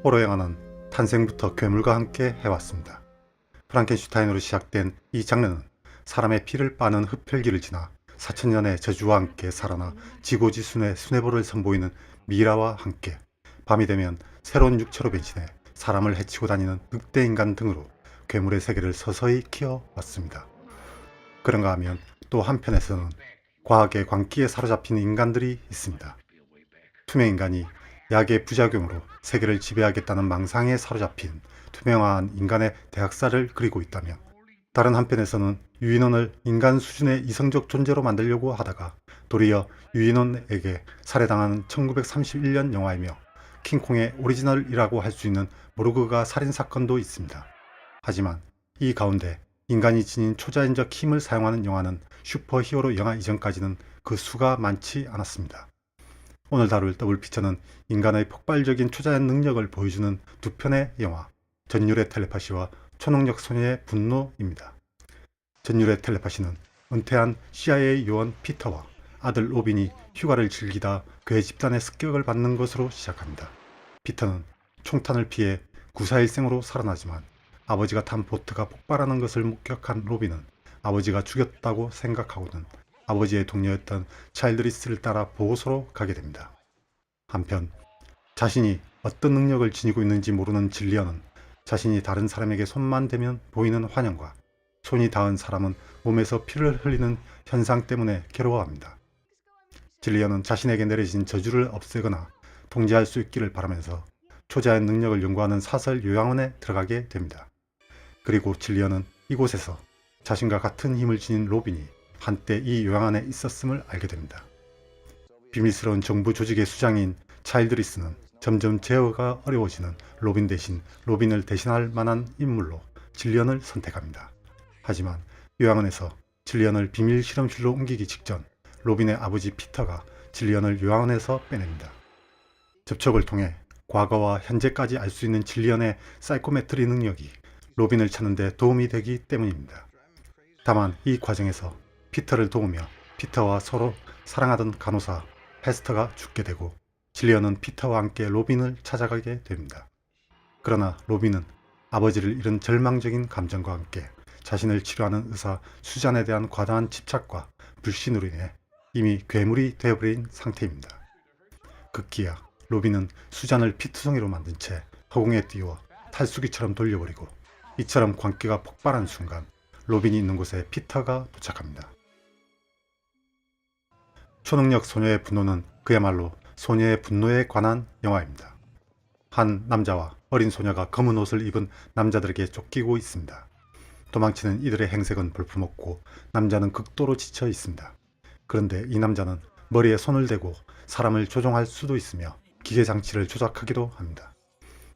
호러 영화는 탄생부터 괴물과 함께 해왔습니다. 프랑켄슈타인으로 시작된 이 장르는 사람의 피를 빠는 흡혈귀를 지나 4000년의 저주와 함께 살아나 지고지순의 순애보를 선보이는 미라와 함께 밤이 되면 새로운 육체로 변신해 사람을 해치고 다니는 늑대인간 등으로 괴물의 세계를 서서히 키워왔습니다. 그런가 하면 또 한편에서는 과학의 광기에 사로잡힌 인간들이 있습니다. 투명인간이 약의 부작용으로 세계를 지배하겠다는 망상에 사로잡힌 투명한 인간의 대학살을 그리고 있다면, 다른 한편에서는 유인원을 인간 수준의 이성적 존재로 만들려고 하다가 도리어 유인원에게 살해당하는 1931년 영화이며 킹콩의 오리지널이라고 할 수 있는 모르그가 살인사건도 있습니다. 하지만 이 가운데 인간이 지닌 초자연적 힘을 사용하는 영화는 슈퍼히어로 영화 이전까지는 그 수가 많지 않았습니다. 오늘 다룰 더블피처는 인간의 폭발적인 초자연 능력을 보여주는 두 편의 영화, 전율의 텔레파시와 초능력 소녀의 분노입니다. 전율의 텔레파시는 은퇴한 CIA 요원 피터와 아들 로빈이 휴가를 즐기다 괴 집단의 습격을 받는 것으로 시작합니다. 피터는 총탄을 피해 구사일생으로 살아나지만 아버지가 탄 보트가 폭발하는 것을 목격한 로빈은 아버지가 죽였다고 생각하고는 아버지의 동료였던 차일드리스를 따라 보호소로 가게 됩니다. 한편 자신이 어떤 능력을 지니고 있는지 모르는 질리언은 자신이 다른 사람에게 손만 대면 보이는 환영과 손이 닿은 사람은 몸에서 피를 흘리는 현상 때문에 괴로워합니다. 질리언은 자신에게 내려진 저주를 없애거나 통제할 수 있기를 바라면서 초자연 능력을 연구하는 사설 요양원에 들어가게 됩니다. 그리고 질리언은 이곳에서 자신과 같은 힘을 지닌 로빈이 한때 이 요양원에 있었음을 알게 됩니다. 비밀스러운 정부 조직의 수장인 차일드리스는 점점 제어가 어려워지는 로빈 대신 로빈을 대신할 만한 인물로 질리언을 선택합니다. 하지만 요양원에서 질리언을 비밀 실험실로 옮기기 직전 로빈의 아버지 피터가 질리언을 요양원에서 빼냅니다. 접촉을 통해 과거와 현재까지 알 수 있는 질리언의 사이코메트리 능력이 로빈을 찾는 데 도움이 되기 때문입니다. 다만 이 과정에서 피터를 도우며 피터와 서로 사랑하던 간호사 헤스터가 죽게 되고 질리언은 피터와 함께 로빈을 찾아가게 됩니다. 그러나 로빈은 아버지를 잃은 절망적인 감정과 함께 자신을 치료하는 의사 수잔에 대한 과다한 집착과 불신으로 인해 이미 괴물이 되어버린 상태입니다. 급기야 로빈은 수잔을 피투성이로 만든 채 허공에 띄워 탈수기처럼 돌려버리고, 이처럼 광기가 폭발한 순간 로빈이 있는 곳에 피터가 도착합니다. 초능력 소녀의 분노는 그야말로 소녀의 분노에 관한 영화입니다. 한 남자와 어린 소녀가 검은 옷을 입은 남자들에게 쫓기고 있습니다. 도망치는 이들의 행색은 볼품없고 남자는 극도로 지쳐 있습니다. 그런데 이 남자는 머리에 손을 대고 사람을 조종할 수도 있으며 기계장치를 조작하기도 합니다.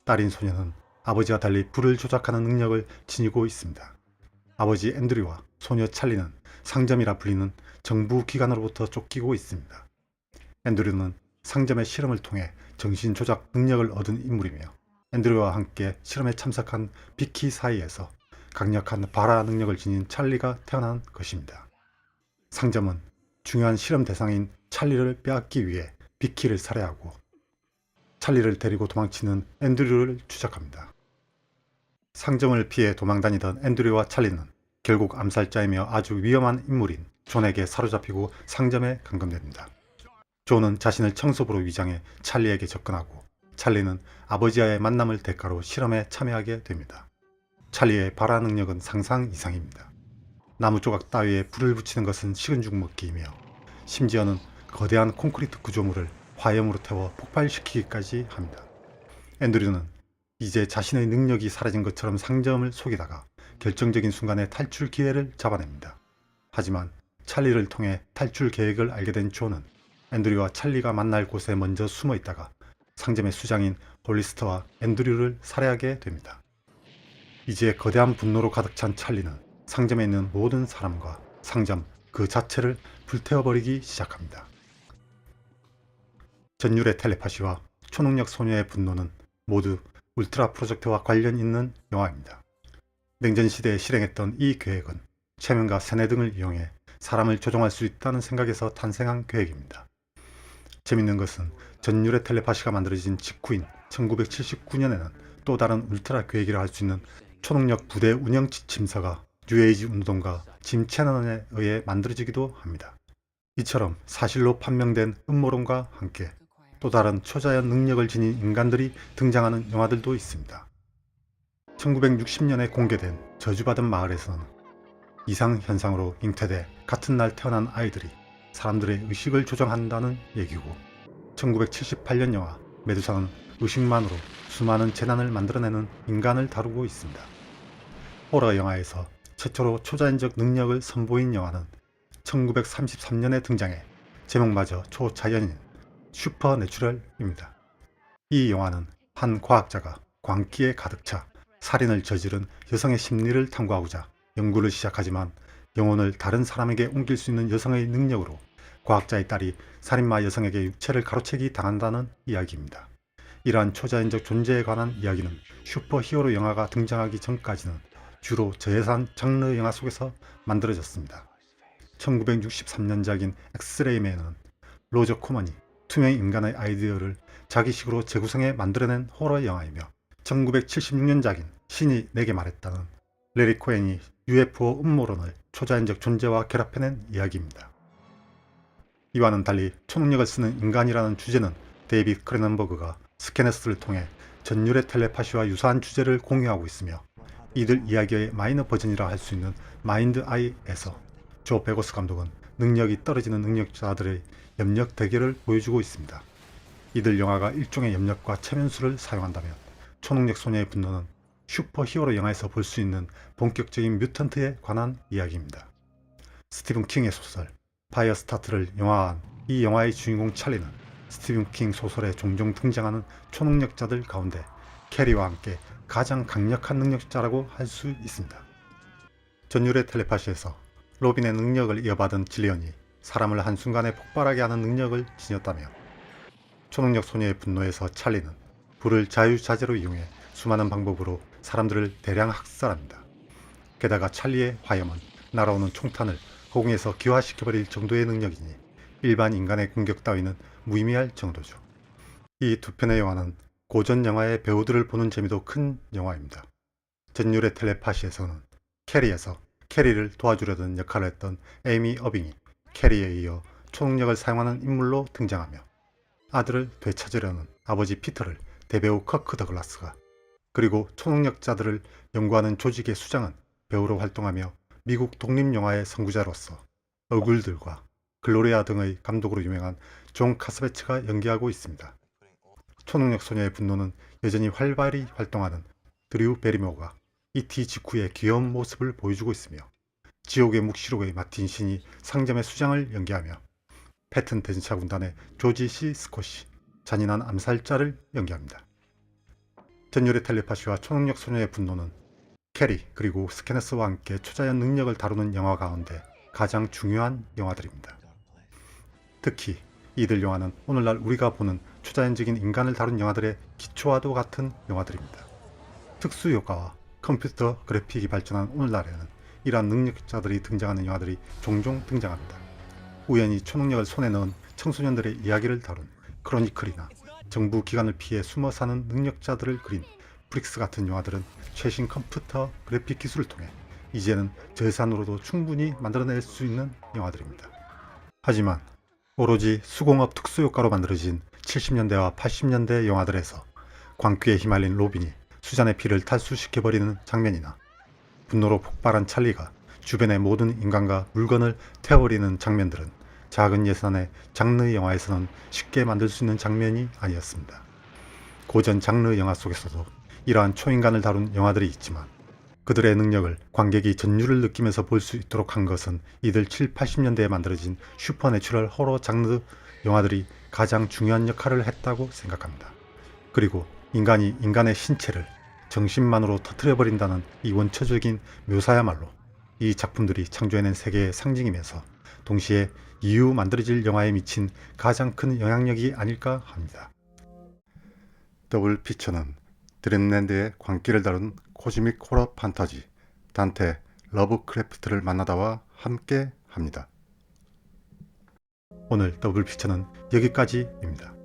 딸인 소녀는 아버지와 달리 불을 조작하는 능력을 지니고 있습니다. 아버지 앤드류와 소녀 찰리는 상점이라 불리는 정부 기관으로부터 쫓기고 있습니다. 앤드류는 상점의 실험을 통해 정신 조작 능력을 얻은 인물이며 앤드류와 함께 실험에 참석한 비키 사이에서 강력한 발화 능력을 지닌 찰리가 태어난 것입니다. 상점은 중요한 실험 대상인 찰리를 빼앗기 위해 비키를 살해하고 찰리를 데리고 도망치는 앤드류를 추적합니다. 상점을 피해 도망다니던 앤드류와 찰리는 결국 암살자이며 아주 위험한 인물인 존에게 사로잡히고 상점에 감금됩니다. 존은 자신을 청소부로 위장해 찰리에게 접근하고 찰리는 아버지와의 만남을 대가로 실험에 참여하게 됩니다. 찰리의 발화 능력은 상상 이상입니다. 나무 조각 따위에 불을 붙이는 것은 식은 죽 먹기이며 심지어는 거대한 콘크리트 구조물을 화염으로 태워 폭발시키기까지 합니다. 앤드류는 이제 자신의 능력이 사라진 것처럼 상점을 속이다가 결정적인 순간에 탈출 기회를 잡아냅니다. 하지만 찰리를 통해 탈출 계획을 알게 된 존은 앤드류와 찰리가 만날 곳에 먼저 숨어 있다가 상점의 수장인 홀리스터와 앤드류를 살해하게 됩니다. 이제 거대한 분노로 가득 찬 찰리는 상점에 있는 모든 사람과 상점 그 자체를 불태워버리기 시작합니다. 전율의 텔레파시와 초능력 소녀의 분노는 모두 울트라 프로젝트와 관련 있는 영화입니다. 냉전시대에 실행했던 이 계획은 최면과 세뇌 등을 이용해 사람을 조종할 수 있다는 생각에서 탄생한 계획입니다. 재밌는 것은 전율의 텔레파시가 만들어진 직후인 1979년에는 또 다른 울트라 계획이라 할 수 있는 초능력 부대 운영 지침서가 뉴에이지 운동가 짐 채넌에 의해 만들어지기도 합니다. 이처럼 사실로 판명된 음모론과 함께 또 다른 초자연 능력을 지닌 인간들이 등장하는 영화들도 있습니다. 1960년에 공개된 저주받은 마을에서는 이상현상으로 잉태돼 같은 날 태어난 아이들이 사람들의 의식을 조정한다는 얘기고, 1978년 영화 메두사는 의식만으로 수많은 재난을 만들어내는 인간을 다루고 있습니다. 호러 영화에서 최초로 초자연적 능력을 선보인 영화는 1933년에 등장해 제목마저 초자연인 슈퍼내추럴입니다. 이 영화는 한 과학자가 광기에 가득 차 살인을 저지른 여성의 심리를 탐구하고자 연구를 시작하지만 영혼을 다른 사람에게 옮길 수 있는 여성의 능력으로 과학자의 딸이 살인마 여성에게 육체를 가로채기 당한다는 이야기입니다. 이러한 초자연적 존재에 관한 이야기는 슈퍼히어로 영화가 등장하기 전까지는 주로 저예산 장르 영화 속에서 만들어졌습니다. 1963년작인 엑스레이맨은 로저 코먼이 투명 인간의 아이디어를 자기식으로 재구성해 만들어낸 호러 영화이며, 1976년작인 신이 내게 말했다는 레리 코엔이 UFO 음모론을 초자연적 존재와 결합해낸 이야기입니다. 이와는 달리 초능력을 쓰는 인간이라는 주제는 데이빗 크레넌버그가 스캐너스를 통해 전율의 텔레파시와 유사한 주제를 공유하고 있으며, 이들 이야기의 마이너 버전이라 할 수 있는 마인드 아이에서 조 베고스 감독은 능력이 떨어지는 능력자들의 염력 대결을 보여주고 있습니다. 이들 영화가 일종의 염력과 체면수를 사용한다면 초능력 소녀의 분노는 슈퍼히어로 영화에서 볼 수 있는 본격적인 뮤턴트에 관한 이야기입니다. 스티븐 킹의 소설 파이어 스타트를 영화화한 이 영화의 주인공 찰리는 스티븐 킹 소설에 종종 등장하는 초능력자들 가운데 캐리와 함께 가장 강력한 능력자라고 할 수 있습니다. 전율의 텔레파시에서 로빈의 능력을 이어받은 질리언이 사람을 한순간에 폭발하게 하는 능력을 지녔다며, 초능력 소녀의 분노에서 찰리는 불을 자유자재로 이용해 수많은 방법으로 사람들을 대량 학살합니다. 게다가 찰리의 화염은 날아오는 총탄을 허공에서 기화시켜버릴 정도의 능력이니 일반 인간의 공격 따위는 무의미할 정도죠. 이 두 편의 영화는 고전 영화의 배우들을 보는 재미도 큰 영화입니다. 전율의 텔레파시에서는 캐리에서 캐리를 도와주려던 역할을 했던 에이미 어빙이 캐리에 이어 초능력을 사용하는 인물로 등장하며, 아들을 되찾으려는 아버지 피터를 대배우 커크 더글라스가, 그리고 초능력자들을 연구하는 조직의 수장은 배우로 활동하며 미국 독립영화의 선구자로서 어굴들과 글로리아 등의 감독으로 유명한 존 카스베츠가 연기하고 있습니다. 초능력 소녀의 분노는 여전히 활발히 활동하는 드류 베리모어가 E.T. 직후의 귀여운 모습을 보여주고 있으며, 지옥의 묵시록의 마틴 신이 상점의 수장을 연기하며 패튼 대전차 군단의 조지 C. 스콧이 잔인한 암살자를 연기합니다. 전율의 텔레파시와 초능력 소녀의 분노는 캐리 그리고 스캐너스와 함께 초자연 능력을 다루는 영화 가운데 가장 중요한 영화들입니다. 특히 이들 영화는 오늘날 우리가 보는 초자연적인 인간을 다룬 영화들의 기초와도 같은 영화들입니다. 특수효과와 컴퓨터 그래픽이 발전한 오늘날에는 이러한 능력자들이 등장하는 영화들이 종종 등장합니다. 우연히 초능력을 손에 넣은 청소년들의 이야기를 다룬 크로니클이나 정부 기관을 피해 숨어 사는 능력자들을 그린 브릭스 같은 영화들은 최신 컴퓨터 그래픽 기술을 통해 이제는 저예산으로도 충분히 만들어낼 수 있는 영화들입니다. 하지만 오로지 수공업 특수효과로 만들어진 70년대와 80년대 영화들에서 광기에 휘말린 로빈이 수잔의 피를 탈수시켜버리는 장면이나 분노로 폭발한 찰리가 주변의 모든 인간과 물건을 태워버리는 장면들은 작은 예산의 장르 영화에서는 쉽게 만들 수 있는 장면이 아니었습니다. 고전 장르 영화 속에서도 이러한 초인간을 다룬 영화들이 있지만, 그들의 능력을 관객이 전율을 느끼면서 볼 수 있도록 한 것은 이들 7, 80년대에 만들어진 슈퍼내추럴 호러 장르 영화들이 가장 중요한 역할을 했다고 생각합니다. 그리고 인간이 인간의 신체를 정신만으로 터뜨려버린다는 이 원초적인 묘사야말로 이 작품들이 창조해낸 세계의 상징이면서 동시에 이후 만들어질 영화에 미친 가장 큰 영향력이 아닐까 합니다. 더블 피처는 드림랜드의 광기를 다룬 코즈믹 호러 판타지 단테 러브크래프트를 만나다와 함께 합니다. 오늘 더블 피처는 여기까지입니다.